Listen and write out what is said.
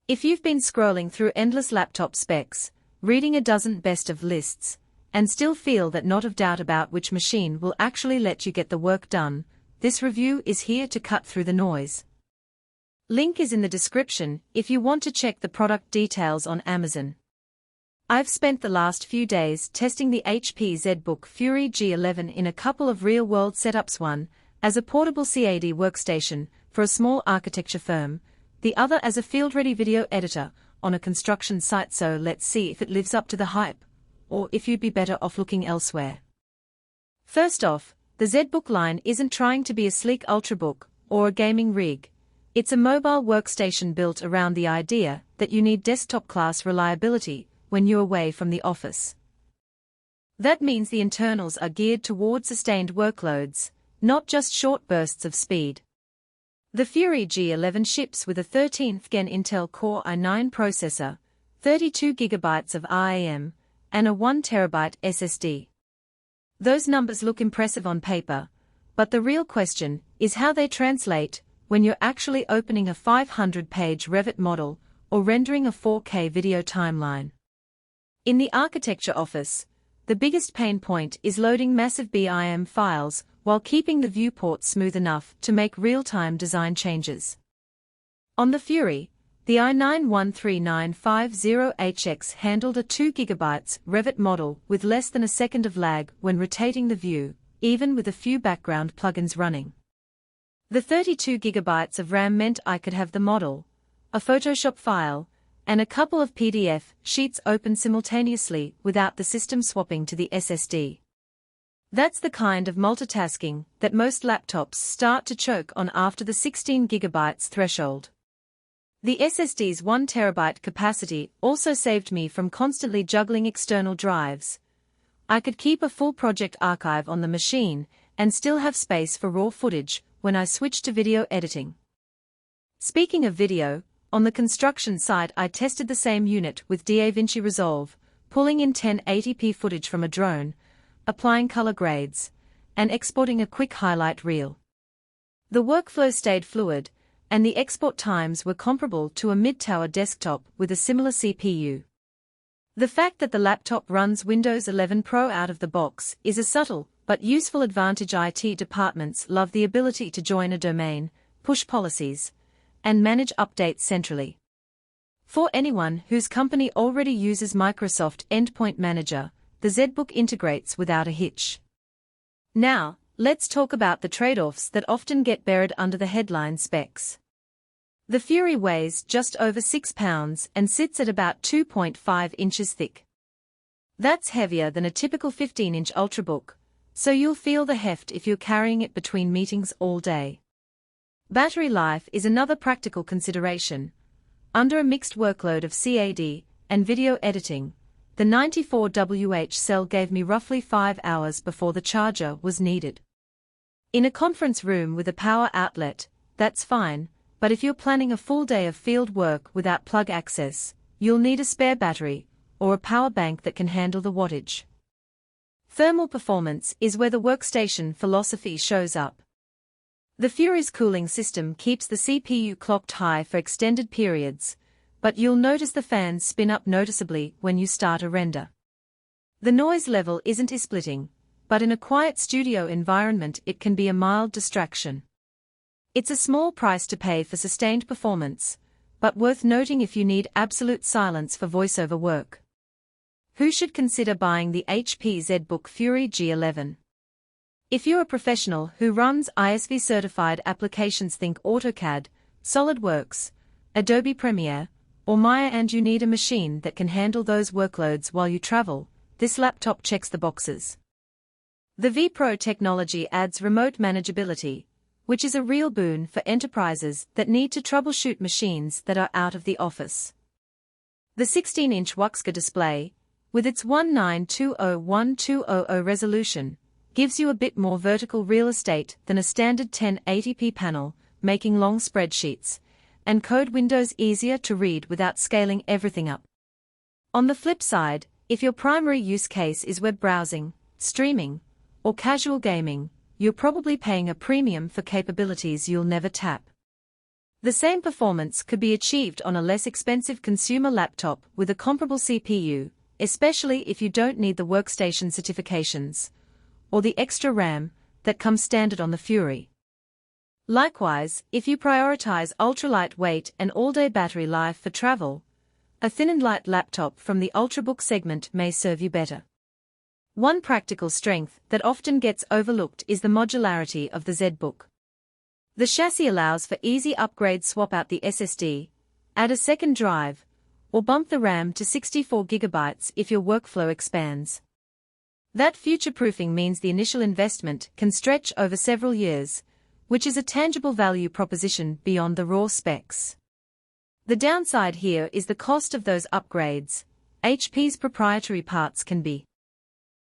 If you've been scrolling through endless laptop specs, reading a dozen best of lists, and still feel that not of doubt about which machine will actually let you get the work done, this review is here to cut through the noise. Link is in the description if you want to check the product details on Amazon. I've spent the last few days testing the HP ZBook Fury G11 in a couple of real-world setups, one as a portable CAD workstation for a small architecture firm, the other as a field-ready video editor on a construction site. So let's see if it lives up to the hype, or if you'd be better off looking elsewhere. First off, the ZBook line isn't trying to be a sleek ultrabook or a gaming rig. It's a mobile workstation built around the idea that you need desktop-class reliability when you're away from the office. That means the internals are geared toward sustained workloads, not just short bursts of speed. The Fury G11 ships with a 13th Gen Intel Core i9 processor, 32GB of RAM, and a 1TB SSD. Those numbers look impressive on paper, but the real question is how they translate when you're actually opening a 500-page Revit model or rendering a 4K video timeline. In the architecture office, the biggest pain point is loading massive BIM files while keeping the viewport smooth enough to make real-time design changes. On the Fury, the i9-13950HX handled a 2GB Revit model with less than a second of lag when rotating the view, even with a few background plugins running. The 32GB of RAM meant I could have the model, a Photoshop file, and a couple of PDF sheets open simultaneously without the system swapping to the SSD. That's the kind of multitasking that most laptops start to choke on after the 16GB threshold. The SSD's 1TB capacity also saved me from constantly juggling external drives. I could keep a full project archive on the machine and still have space for raw footage when I switched to video editing. Speaking of video, on the construction site I tested the same unit with DaVinci Resolve, pulling in 1080p footage from a drone, applying color grades, and exporting a quick highlight reel. The workflow stayed fluid, and the export times were comparable to a mid-tower desktop with a similar CPU. The fact that the laptop runs Windows 11 Pro out of the box is a subtle but useful advantage. IT departments love the ability to join a domain, push policies, and manage updates centrally. For anyone whose company already uses Microsoft Endpoint Manager, the ZBook integrates without a hitch. Now, let's talk about the trade-offs that often get buried under the headline specs. The Fury weighs just over 6 pounds and sits at about 2.5 inches thick. That's heavier than a typical 15-inch ultrabook, so you'll feel the heft if you're carrying it between meetings all day. Battery life is another practical consideration. Under a mixed workload of CAD and video editing, the 94Wh cell gave me roughly 5 hours before the charger was needed. In a conference room with a power outlet, that's fine, but if you're planning a full day of field work without plug access, you'll need a spare battery, or a power bank that can handle the wattage. Thermal performance is where the workstation philosophy shows up. The Fury's cooling system keeps the CPU clocked high for extended periods, but you'll notice the fans spin up noticeably when you start a render. The noise level isn't splitting, but in a quiet studio environment it can be a mild distraction. It's a small price to pay for sustained performance, but worth noting if you need absolute silence for voiceover work. Who should consider buying the HP ZBook Fury G11? If you're a professional who runs ISV-certified applications, think AutoCAD, SolidWorks, Adobe Premiere, or Maya, and you need a machine that can handle those workloads while you travel, this laptop checks the boxes. The vPro technology adds remote manageability, which is a real boon for enterprises that need to troubleshoot machines that are out of the office. The 16-inch WUXGA display, with its 1920x1200 resolution, gives you a bit more vertical real estate than a standard 1080p panel, making long spreadsheets and code windows easier to read without scaling everything up. On the flip side, if your primary use case is web browsing, streaming, or casual gaming, you're probably paying a premium for capabilities you'll never tap. The same performance could be achieved on a less expensive consumer laptop with a comparable CPU, especially if you don't need the workstation certifications or the extra RAM that comes standard on the Fury. Likewise, if you prioritize ultralight weight and all-day battery life for travel, a thin and light laptop from the Ultrabook segment may serve you better. One practical strength that often gets overlooked is the modularity of the ZBook. The chassis allows for easy upgrades: swap out the SSD, add a second drive, or bump the RAM to 64 GB if your workflow expands. That future-proofing means the initial investment can stretch over several years, which is a tangible value proposition beyond the raw specs. The downside here is the cost of those upgrades. HP's proprietary parts can be